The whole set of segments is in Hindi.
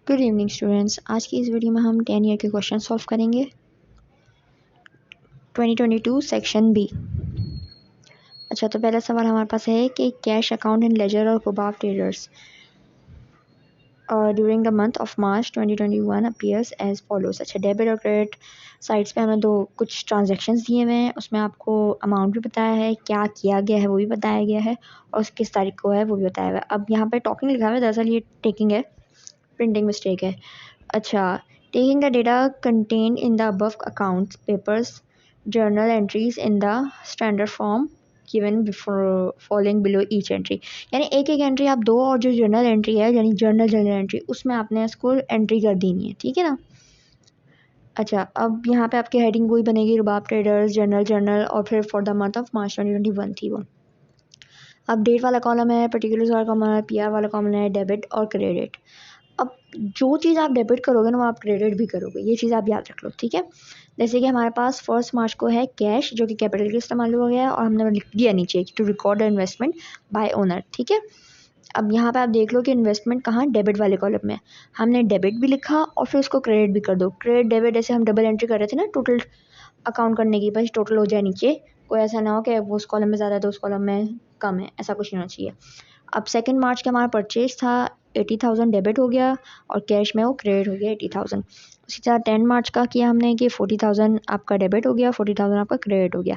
Good evening students. आज की इस वीडियो में हम 10 ईयर के क्वेश्चन सॉल्व करेंगे। 2022 सेक्शन बी। अच्छा, तो पहला सवाल हमारे पास है कि कैश अकाउंट एंड लेजर और हुबाब traders during the month of March 2021 appears as follows. अच्छा, डेबिट और क्रेडिट साइड्स पे हमें कुछ ट्रांजैक्शंस दिए हुए हैं, उसमें आपको अमाउंट भी बताया है, क्या किया गया है वो भी बताया गया है, और किस तारीख को है वो भी बताया हुआ है। अब यहाँ पे टॉकिंग लिखा हुआ है, दरअसल ये टेकिंग है, प्रिंटिंग मिस्टेक है। अच्छा, taking the data contained in the above accounts papers journal entries in the standard form given before following below each entry। यानी एक एक एंट्री आप दो, और जो जर्नल एंट्री है यानी जर्नल एंट्री उसमें आपने इसको एंट्री कर देनी है, ठीक है ना। अच्छा, अब यहाँ पे आपकी हेडिंग वही बनेगी, रुबाब ट्रेडर्स जर्नल और फिर for the month of March 2021 थी वो। अब डेट वाला कॉलम है, पर्टिकुलर्स वाला कॉलम है, पीआर वाला कॉलम है, डेबिट और क्रेडिट। अब जो चीज़ आप डेबिट करोगे ना वो आप क्रेडिट भी करोगे, ये चीज़ आप याद रख लो, ठीक है। जैसे कि हमारे पास 1 मार्च को है कैश, जो कि कैपिटल के इस्तेमाल हो गया है, और हमने लिख दिया नीचे to record investment by owner, ठीक है। अब यहाँ पे आप देख लो कि इन्वेस्टमेंट कहाँ, डेबिट वाले कॉलम में। हमने डेबिट भी लिखा और फिर उसको क्रेडिट भी कर दो। क्रेडिट डेबिट जैसे हम डबल एंट्री कर रहे थे ना टोटल अकाउंट करने की, बस टोटल हो जाए नीचे, कोई ऐसा ना हो कि वो उस कॉलम में ज़्यादा है तो उस कॉलम में कम है, ऐसा कुछ नहीं होना चाहिए। अब 2 मार्च का हमारा परचेज था, 80,000 डेबिट हो गया और कैश में वो क्रेडिट हो गया 80,000। उसी तरह 10 मार्च का किया हमने कि 40,000 आपका डेबिट हो गया, 40,000 आपका क्रेडिट हो गया।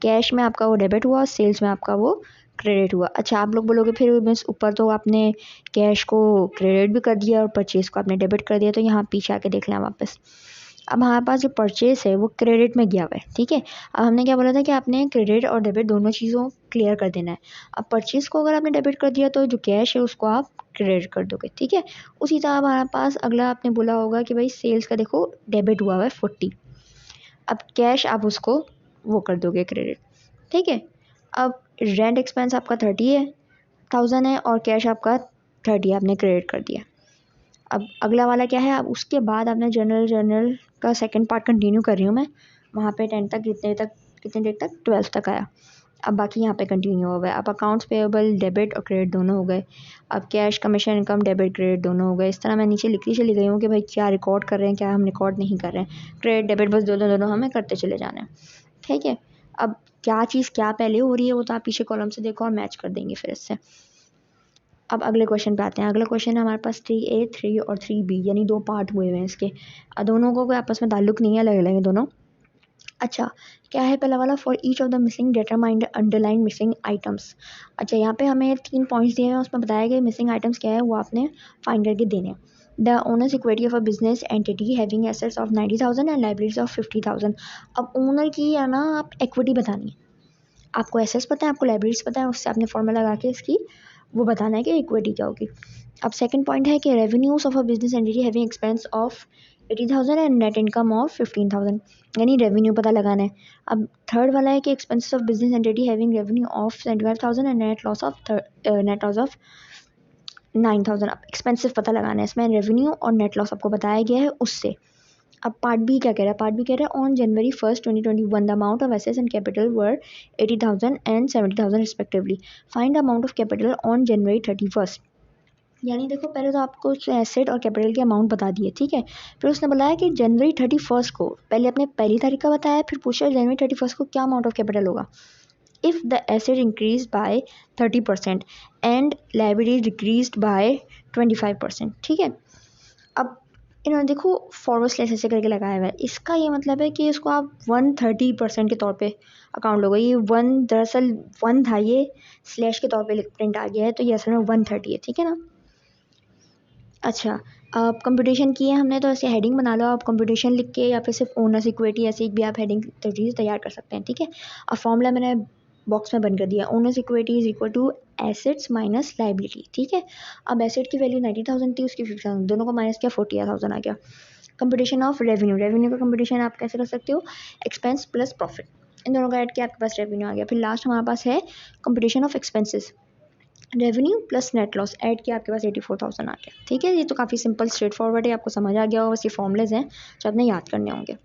कैश में आपका वो डेबिट हुआ, सेल्स में आपका वो क्रेडिट हुआ। अच्छा, आप लोग बोलोगे फिर मीन्स ऊपर तो आपने कैश को क्रेडिट भी कर दिया और परचेज को आपने डेबिट कर दिया, तो यहाँ पीछे आके देख लें वापस। अब हमारे पास जो परचेज है वो क्रेडिट में गया हुआ है, ठीक है। अब हमने क्या बोला था कि आपने क्रेडिट और डेबिट दोनों चीज़ों क्लियर कर देना है। अब परचेज को अगर आपने डेबिट कर दिया तो जो कैश है उसको आप क्रेडिट कर दोगे, ठीक है। उसी तरह हमारे पास अगला आपने बोला होगा कि भाई सेल्स का देखो डेबिट हुआ है 40, अब कैश आप उसको वो कर दोगे क्रेडिट, ठीक है। अब रेंट एक्सपेंस आपका 30,000 है और कैश आपका 30 आपने क्रेडिट कर दिया। अब अगला वाला क्या है, अब उसके बाद आपने जर्नल का सेकंड पार्ट कंटिन्यू कर रही हूँ मैं, वहाँ पे 10 तक कितने डेट तक 12 तक आया। अब बाकी यहाँ पे कंटिन्यू हो गए। अब अकाउंट्स पेएबल डेबिट और क्रेडिट दोनों हो गए। अब cash commission income debit credit दोनों हो गए। इस तरह मैं नीचे लिखती चली गई हूँ कि भाई क्या रिकॉर्ड कर रहे हैं, क्या हम रिकॉर्ड नहीं कर रहे हैं, क्रेडिट डेबिट बस दोनों हमें करते चले जाना है, ठीक है। अब क्या चीज़ क्या पहले हो रही है वो तो आप पीछे कॉलम से देखो और मैच कर देंगे फिर इससे। अब अगले क्वेश्चन पे आते हैं। अगला क्वेश्चन है हमारे पास 3A 3 और 3B, यानी दो पार्ट हुए हुए हैं इसके, दोनों को कोई आपस में ताल्लुक नहीं है, अलग अलग है दोनों। अच्छा, क्या है पहला वाला, for each of the missing determine the underline missing items. अच्छा, यहाँ पे हमें 3 पॉइंट्स दिए हैं, उसमें बताया गया मिसिंग आइटम्स क्या है वो आपने फाइंड करके देने हैं। The owners equity of a business entity having assets of 90,000 and liabilities of 50,000। अब ओनर की है ना आप इक्विटी बतानी है, आपको एसेट्स पता है, आपको लाइबिलिटीज पता है, उससे आपने फॉर्मूला लगा के इसकी वो बताना है कि इक्विटी क्या होगी। अब सेकंड पॉइंट है कि revenues of a business entity having expense of 80,000 and net income of 15,000, यानी रेवेन्यू पता लगाना है। अब थर्ड वाला है कि expenses of business entity having revenue of 75,000 and net loss of 9,000। अब एक्सपेंसिव पता लगाना है, इसमें रेवेन्यू और नेट लॉस आपको बताया गया है उससे। अब पार्ट बी क्या कह रहा है, पार्ट बी कह रहा है on January 1 2021 the amount of assets and capital were 80,000 and 70,000 respectively, find the amount of capital on January 31। यानी देखो, पहले तो आपको उसने एसेट और कैपिटल के अमाउंट बता दिए, ठीक है। फिर उसने बताया कि जनवरी 31 को, पहले अपने पहली तारीख का बताया, फिर पूछा जनवरी 31 को क्या अमाउंट ऑफ कैपिटल होगा। If the asset increase by 30% and liability decrease by 25%, ठीक है। अब इन्होंने देखो फॉरवर्ड स्लैश ऐसे करके लगाया हुआ है, इसका ये मतलब है कि इसको आप 130% के तौर पे अकाउंट लोगे। ये 1 दरअसल 1 था, ये स्लैश के तौर पे प्रिंट आ गया है, तो ये असल में 130 है, ठीक है ना। अच्छा, अब कंप्यूटेशन किए हमने, तो ऐसे हेडिंग बना लो आप, कंप्यूटेशन लिख के या फिर सिर्फ ओनर्स इक्विटी ऐसे भी आप हेडिंग चीज़ तैयार कर सकते हैं, ठीक है। अब फॉर्मूला मैंने बॉक्स में बंद कर दिया, owners equity is equal to assets minus liability, ठीक है। अब एसेट की वैल्यू 90,000 थी, उसकी 50,000, दोनों को माइनस किया 40,000 आ गया। कंप्यूटेशन ऑफ रेवेन्यू का कंप्यूटेशन आप कैसे कर सकते हो, एक्सपेंस प्लस प्रॉफिट, इन दोनों का ऐड किया आपके पास रेवेन्यू आ गया। फिर लास्ट हमारे पास है computation of expenses, revenue plus net loss add किया, आपके पास 84,000 आ गया, ठीक है। ये तो काफ़ी सिंपल स्ट्रेट फॉरवर्ड है, आपको समझ आ गया होगा, बस ये फॉर्मूलेज हैं जो आपने याद करने होंगे।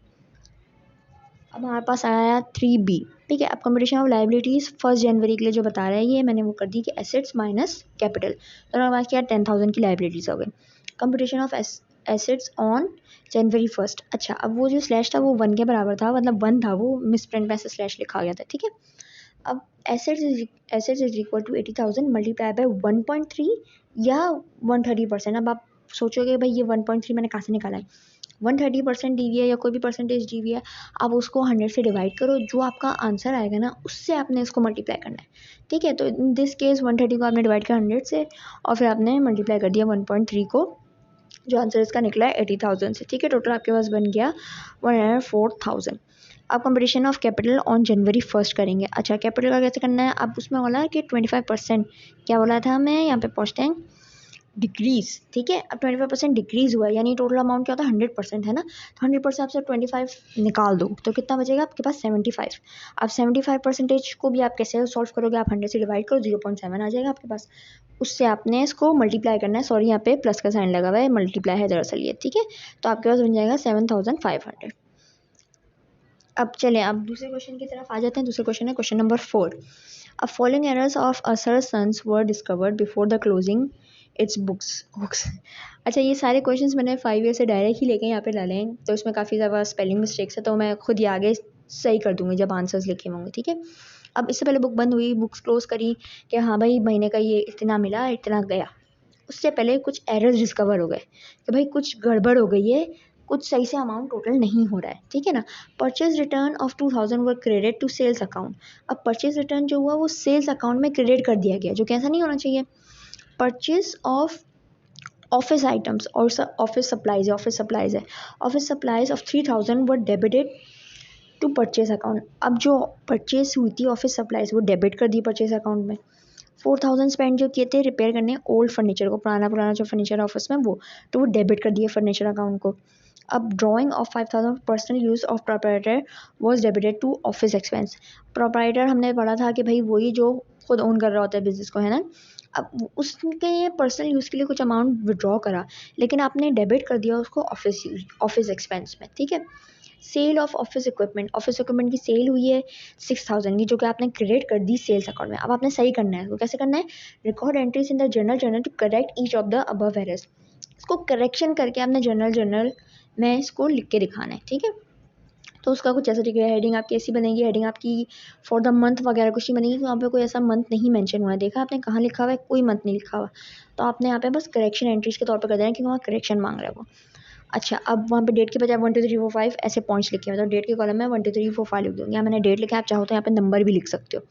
अब हमारे पास आया 3B, ठीक है। अब कंप्यूटेशन ऑफ लाइबिलिटीज़ 1 जनवरी के लिए जो बता रहा है ये मैंने वो कर दी कि एसेट्स माइनस कैपिटल, तो हमारे पास क्या 10,000 की लाइबिलिटीज़ हो गई। Computation of assets on January 1। अच्छा, अब वो जो स्लैश था वो 1 के बराबर था, मतलब 1 था, वो मिस प्रिंट में ऐसे स्लैश लिखा गया था, ठीक है। अब assets is equal to 80,000 multiply by 1.3 या 130%। अब आप सोचोगे भाई ये 1.3 मैंने कहाँ से निकाला है, 130% डी वी है या कोई भी परसेंटेज डी वी है, आप उसको 100 से डिवाइड करो, जो आपका आंसर आएगा ना उससे आपने इसको मल्टीप्लाई करना है, ठीक है। तो इन दिस केस 130 को आपने डिवाइड किया 100 से और फिर आपने मल्टीप्लाई कर दिया 1.3 को, जो आंसर इसका निकला है 80,000 से, ठीक है। टोटल आपके पास बन गया 104,000। आप competition of capital on January 1 करेंगे। अच्छा, कैपिटल का कैसे करना है, आप उसमें बोला कि 25%, क्या बोला था हमें, यहाँ पे पहुँचते हैं, डिक्रीज, ठीक है। अब 25% डिक्रीज हुआ है, यानी टोटल अमाउंट क्या होता है 100% है ना, तो 100% आपसे 25 निकाल दो तो कितना बचेगा आपके पास 75। अब 75% को भी आप कैसे सॉल्व करोगे, आप 100 से डिवाइड करो, 0.7 आ जाएगा आपके पास, उससे आपने इसको मल्टीप्लाई करना है, सॉरी यहाँ पे प्लस का साइन लगा हुआ है, मल्टीप्लाई है दरअसल ये, ठीक है। तो आपके पास बन जाएगा 7,500। अब चलें, अब दूसरे क्वेश्चन की तरफ आ जाते हैं। दूसरा क्वेश्चन है क्वेश्चन नंबर 4। अब following errors of Asar sons were discovered before the closing its books. अच्छा, ये सारे क्वेश्चंस मैंने 5 ईयर से डायरेक्ट ही लेके यहाँ पे डाले हैं, तो इसमें काफ़ी ज़्यादा स्पेलिंग मिस्टेक्स है, तो मैं खुद ही आगे सही कर दूँगी जब आंसर्स लिखे होंगे, ठीक है। अब इससे पहले बुक बंद हुई, बुक्स क्लोज करी कि हाँ भाई महीने का ये इतना मिला, इतना गया, उससे पहले कुछ एरर्स डिस्कवर हो गए कि भाई कुछ गड़बड़ हो गई है, कुछ सही से अमाउंट टोटल नहीं हो रहा है, ठीक है ना। Purchase return of 2,000 were credit to sales account. अब परचेज रिटर्न जो हुआ वो सेल्स अकाउंट में क्रेडिट कर दिया गया, जो कि ऐसा नहीं होना चाहिए। परचेज ऑफ ऑफिस आइटम्स और ऑफिस सप्लाइज है, office supplies of 3,000 were debited to purchase account. अब जो परचेज हुई थी ऑफिस सप्लाइज वो डेबिट कर दी परचेज अकाउंट में। 4,000 स्पेंड जो किए थे रिपेयर करने ओल्ड फर्नीचर को, पुराना जो फर्नीचर ऑफिस में वो, तो वो डेबिट कर दिए फर्नीचर अकाउंट को। अब drawing of 5,000 personal use of proprietor was debited to office expense. Proprietor हमने पढ़ा था कि भाई वही जो खुद ओन कर रहा होता है बिजनेस को, है ना। अब उसके पर्सनल यूज़ के लिए कुछ अमाउंट विड्रॉ करा, लेकिन आपने डेबिट कर दिया उसको ऑफिस एक्सपेंस में, ठीक है। सेल ऑफ ऑफिस इक्विपमेंट की सेल हुई है 6,000 की, जो कि आपने क्रेडिट कर दी सेल्स अकाउंट में। अब आपने सही करना है, तो कैसे करना है, record entries in the journal to correct each of the above errors. इसको करेक्शन करके आपने जर्नल में इसको लिख के दिखाना है, ठीक है। तो उसका कुछ ऐसा दिखेगा, हेडिंग आपकी ऐसी बनेगी, हेडिंग आपकी फॉर द मंथ वगैरह कुछ ही बनेगी, तो यहाँ पे कोई ऐसा मंथ नहीं मेंशन हुआ है, देखा आपने कहाँ लिखा हुआ है, कोई मंथ नहीं लिखा हुआ, तो आपने यहाँ पे बस करेक्शन एंट्रीज के तौर पर कर देना क्योंकि वहाँ करेक्शन मांग रहा है वो। अच्छा, अब वहाँ पे डेट के बजाय 1 2 3 4 5 ऐसे पॉइंट्स लिखे हैं, तो डेट के कॉलम में 1 2 3 4 5 लिख दूँगी, या मैंने डेट लिखा है, आप चाहो तो यहाँ पे नंबर भी लिख सकते हो,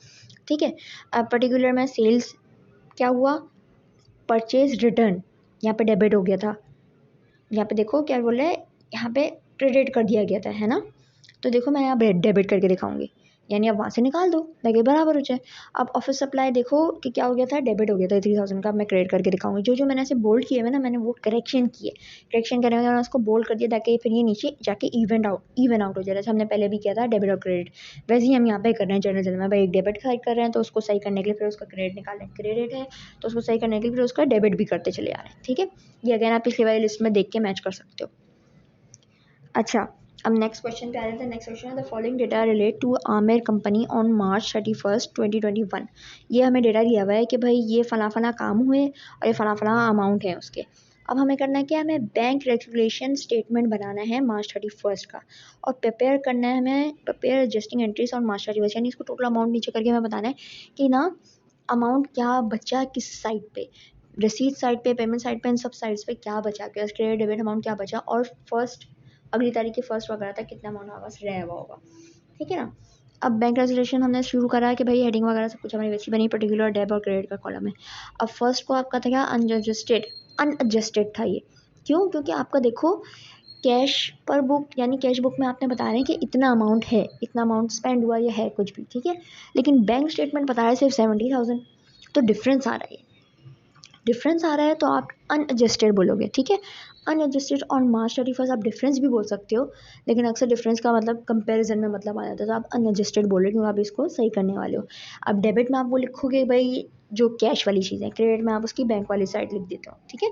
ठीक है। अब पर्टिकुलर में सेल्स क्या हुआ, परचेज रिटर्न यहाँ पे डेबिट हो गया था, यहाँ पे देखो क्या बोल रहे हैं, यहाँ पे क्रेडिट कर दिया गया था, है ना। तो देखो मैं यहाँ डेबिट करके दिखाऊंगी, यानी अब वहाँ से निकाल दो ताकि बराबर हो जाए। अब ऑफिस सप्लाई देखो कि क्या हो गया था, डेबिट हो गया था 3,000 का, मैं क्रेडिट करके दिखाऊंगी। जो मैंने ऐसे बोल्ड किए हुए ना, मैंने वो करेक्शन किए, करेक्शन करने के बाद उसको बोल्ड कर दिया ताकि फिर ये नीचे जाके इवन आउट हो जाए, जैसे हमने पहले भी किया था डेबिट और क्रेडिट, वैसे ही हम यहाँ पे कर रहे हैं जर्नल में। भाई एक डेबिट साइड कर रहे हैं तो उसको सही करने के लिए फिर उसका क्रेडिट निकाल रहे हैं, क्रेडिट है तो उसको सही करने के लिए फिर उसका डेबिट भी करते चले आ रहे हैं, ठीक है। ये अगेन आप पिछले वाली लिस्ट में देख के मैच कर सकते हो। अच्छा, अब नेक्स्ट क्वेश्चन पे आ जाते हैं। नेक्स्ट क्वेश्चन है the following data relate to Aamir company on March 31, 2021। ये हमें डेटा दिया हुआ है कि भाई ये फला काम हुए और ये फला अमाउंट है उसके। अब हमें करना है क्या, हमें बैंक रेगुलेशन स्टेटमेंट बनाना है March 31 का, और प्रिपेयर करना है हमें, prepare adjusting entries on March 31, यानी इसको टोटल अमाउंट नीचे करके हमें बताना है कि ना अमाउंट क्या बचा किस साइड पे, रिसीट साइड पे, पेमेंट साइड पे, इन सब साइड्स पे क्या बचा, क्रेडिट डेबिट अमाउंट क्या बचा, और फर्स्ट अगली तारीख के फर्स्ट वगैरह तक कितना अमाउंट हमारे पास रह हुआ होगा, ठीक है ना। अब बैंक रेजोल्यूशन हमने शुरू करा है कि भाई हेडिंग वगैरह सब कुछ हमारी वैसी बनी, पर्टिकुलर डेबिट और क्रेडिट का कॉलम है। अब फर्स्ट को आपका था क्या, अनएडजस्टेड था ये, क्यों, क्योंकि आपका देखो कैश पर बुक, यानी कैश बुक में आपने बता रहे हैं कि इतना अमाउंट है, इतना अमाउंट स्पेंड हुआ या है कुछ भी, ठीक है। लेकिन बैंक स्टेटमेंट बता रहा है सिर्फ 70,000, तो डिफरेंस आ रहा है, तो आप अनएडजस्टेड बोलोगे, ठीक है। अनएडजस्टेड ऑन March 31 आप डिफरेंस भी बोल सकते हो, लेकिन अक्सर डिफरेंस का मतलब कंपैरिजन में मतलब आ जाता है, तो आप अनएडजस्टेड बोलो क्योंकि आप इसको सही करने वाले हो। अब डेबिट में आप वो लिखोगे भाई जो कैश वाली चीज़ है, क्रेडिट में आप उसकी बैंक वाली साइड लिख देते हो, ठीक है।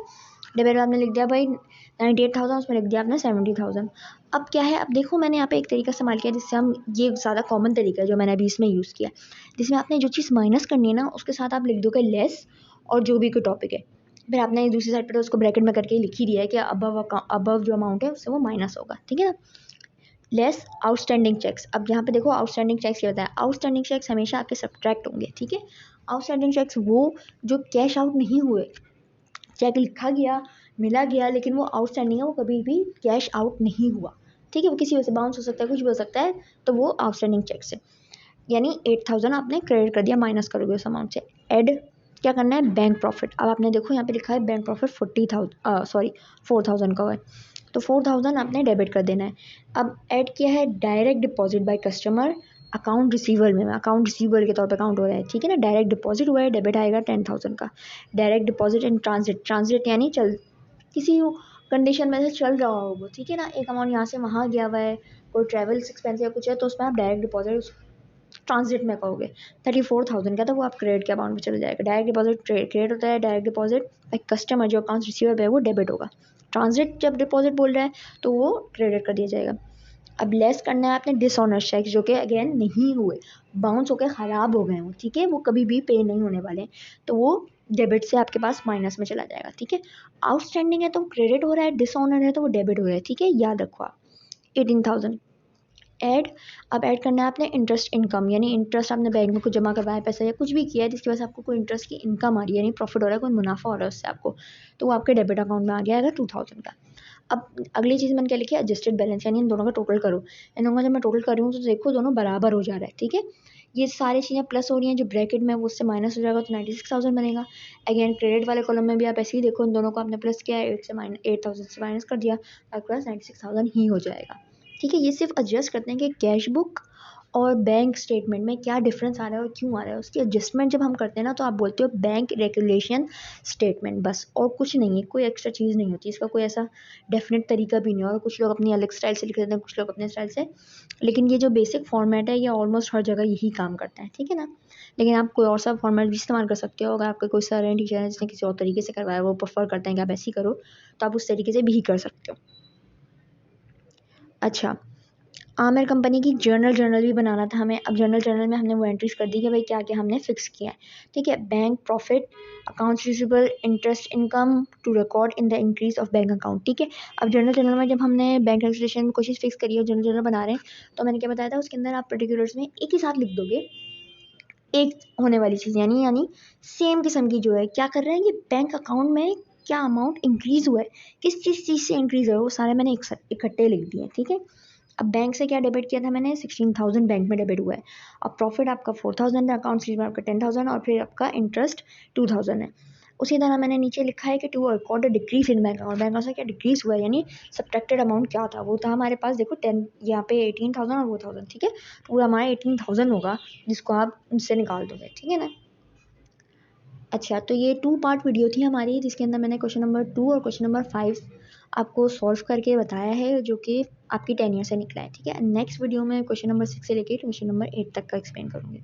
डेबिट में आपने लिख दिया भाई 98,000, उसमें लिख दिया आपने 70,000। अब क्या है, अब देखो मैंने यहाँ पे एक तरीका इस्तेमाल किया जिससे हम, ये ज़्यादा कॉमन तरीका है जो मैंने अभी इसमें यूज़ किया, जिसमें आपने जो चीज़ माइनस करनी है ना उसके साथ आप लिख दोगे लेस और जो भी कोई टॉपिक है, फिर आपने दूसरी साइड पर तो उसको ब्रैकेट में करके लिख ही दिया है कि अबव जो अमाउंट है उससे वो माइनस होगा, ठीक है ना। Less outstanding cheques. अब यहाँ पे देखो आउटस्टैंडिंग चेक्स क्या होता है, आउटस्टैंडिंग चेक्स हमेशा आपके सब्ट्रैक्ट होंगे, ठीक है। आउटस्टैंडिंग चेक्स वो जो कैश आउट नहीं हुए, चेक लिखा गया, मिला गया, लेकिन वो आउटस्टैंडिंग है, वो कभी भी कैश आउट नहीं हुआ, ठीक है। वो किसी वजह से बाउंस हो सकता है, कुछ भी हो सकता है, तो वो आउटस्टैंडिंग चेक्स है। यानी 8000 आपने क्रेडिट कर दिया, माइनस करोगे उस अमाउंट से। एड क्या करना है, बैंक प्रॉफिट। अब आपने देखो यहाँ पे लिखा है बैंक प्रॉफिट 4000 का है, तो 4000 आपने डेबिट कर देना है। अब ऐड किया है direct deposit by customer account receiver में, अकाउंट रिसीवर के तौर पे काउंट हो रहा है, ठीक है ना। डायरेक्ट डिपॉजिट हुआ है, डेबिट आएगा 10000 का। Direct deposit in transit, transit यानी चल किसी कंडीशन में से चल रहा हो वो, ठीक है ना। एक अमाउंट यहाँ से वहाँ गया हुआ है, कोई ट्रैवल एक्सपेंस या कुछ है, तो उसमें आप डायरेक्ट डिपॉजिट ट्रांजिट में कहोगे। 34000 का था, वो आप क्रेडिट के अमाउंट में चले जाएगा। डायरेक्ट डिपॉजिट क्रेडिट होता है, डायरेक्ट डिपॉजिट एक कस्टमर जो अकाउंट रिसीवर है वो डेबिट होगा। ट्रांजिट जब डिपॉजिट बोल रहा है तो वो क्रेडिट कर दिया जाएगा। अब लेस करना है आपने डिसऑनर चेक्स जो कि अगेन नहीं हुए, बाउंस होकर ख़राब हो गए हों, ठीक है, वो कभी भी पे नहीं होने वाले, तो वो डेबिट से आपके पास माइनस में चला जाएगा, ठीक है। आउटस्टैंडिंग है तो क्रेडिट हो रहा है, डिसऑनर है तो वो डेबिट हो रहा है, ठीक है, याद रखो आप। 18000 ऐड। अब ऐड करना है आपने इंटरेस्ट इनकम, यानी इंटरेस्ट आपने बैंक में कुछ जमा करवाया पैसा या कुछ भी किया है जिसकी वजह से आपको कोई इंटरेस्ट की इनकम आ रही है, यानी प्रॉफिट हो रहा है, कोई मुनाफा हो रहा है उससे आपको, तो वो आपके डेबिट अकाउंट में आ गया, 2000 का। अब अगली चीज़ मैंने क्या लिखी है, एडजस्टेड बैलेंस, यानी इन दोनों का टोटल करो। इन दोनों का जब मैं टोटल कर रही हूँ तो देखो दोनों बराबर हो जा रहा है, ठीक है। ये सारी चीज़ें प्लस हो रही हैं, जो ब्रैकेट में वो उससे माइनस हो जाएगा तो 96000 बनेगा। अगेन क्रेडिट वाले कॉलम में भी आप ऐसे ही देखो, इन दोनों को आपने प्लस किया है, 8000 से माइनस कर दिया, आपके पास 96000 ही हो जाएगा, ठीक है। ये सिर्फ एडजस्ट करते हैं कि कैश बुक और बैंक स्टेटमेंट में क्या डिफरेंस आ रहा है और क्यों आ रहा है, उसकी एडजस्टमेंट जब हम करते हैं ना तो आप बोलते हो बैंक रेगुलेशन स्टेटमेंट, बस और कुछ नहीं है, कोई एक्स्ट्रा चीज़ नहीं होती, इसका कोई ऐसा डेफिनेट तरीका भी नहीं है। और कुछ लोग अपनी अलग स्टाइल से लिख देते हैं, कुछ लोग अपने स्टाइल से, लेकिन ये जो बेसिक फॉर्मेट है ये ऑलमोस्ट हर जगह यही काम करता है, ठीक है ना। लेकिन आप कोई और सा फॉर्मेट भी इस्तेमाल कर सकते हो, अगर आपका कोई सर है, टीचर है, जिसने किसी और तरीके से करवाया, वो प्रेफर करते हैं कि आप ऐसे ही करो, तो आप उस तरीके से भी कर सकते हो। अच्छा, आमिर कंपनी की जर्नल भी बनाना था हमें। अब जर्नल में हमने वो एंट्रीज कर दी कि भाई क्या क्या हमने फिक्स किया है, ठीक है। Bank profit, accounts receivable, interest income to record in the increase of bank account, ठीक है। अब जर्नल में जब हमने बैंक रजिस्ट्रेशन में कोशिश फिक्स करी है, जर्नल बना रहे हैं, तो मैंने क्या बताया था, उसके अंदर आप पर्टिकुलर्स में एक ही साथ लिख दोगे एक होने वाली चीज़, यानी सेम किस्म की जो है, क्या कर रहे हैं कि बैंक अकाउंट में क्या अमाउंट इंक्रीज़ हुआ है, किस चीज़ से इंक्रीज़ हुआ है, वो सारे मैंने इकट्ठे लिख दिए, ठीक है। अब बैंक से क्या डेबिट किया था मैंने, 16000 बैंक में डेबिट हुआ है। अब प्रॉफिट आपका 4000 है, अकाउंट में आपका 10000 और फिर आपका इंटरेस्ट 2000 है। उसी तरह मैंने नीचे लिखा है कि to record a decrease in bank account, bank account से क्या डिक्रीज हुआ है, यानी सब्ट्रैक्टेड अमाउंट क्या था, वो था हमारे पास, देखो 10 यहाँ पे 18000 और वो 1000, ठीक है, तो पूरा हमारा 18000 होगा जिसको आप उससे निकाल दोगे, ठीक है ना। अच्छा, तो ये 2 पार्ट वीडियो थी हमारी, जिसके अंदर मैंने क्वेश्चन नंबर 2 और क्वेश्चन नंबर 5 आपको सॉल्व करके बताया है, जो कि आपकी 10 ईयर से निकला है, ठीक है। नेक्स्ट वीडियो में क्वेश्चन नंबर 6 से लेके क्वेश्चन नंबर 8 तक का एक्सप्लेन करूँगी।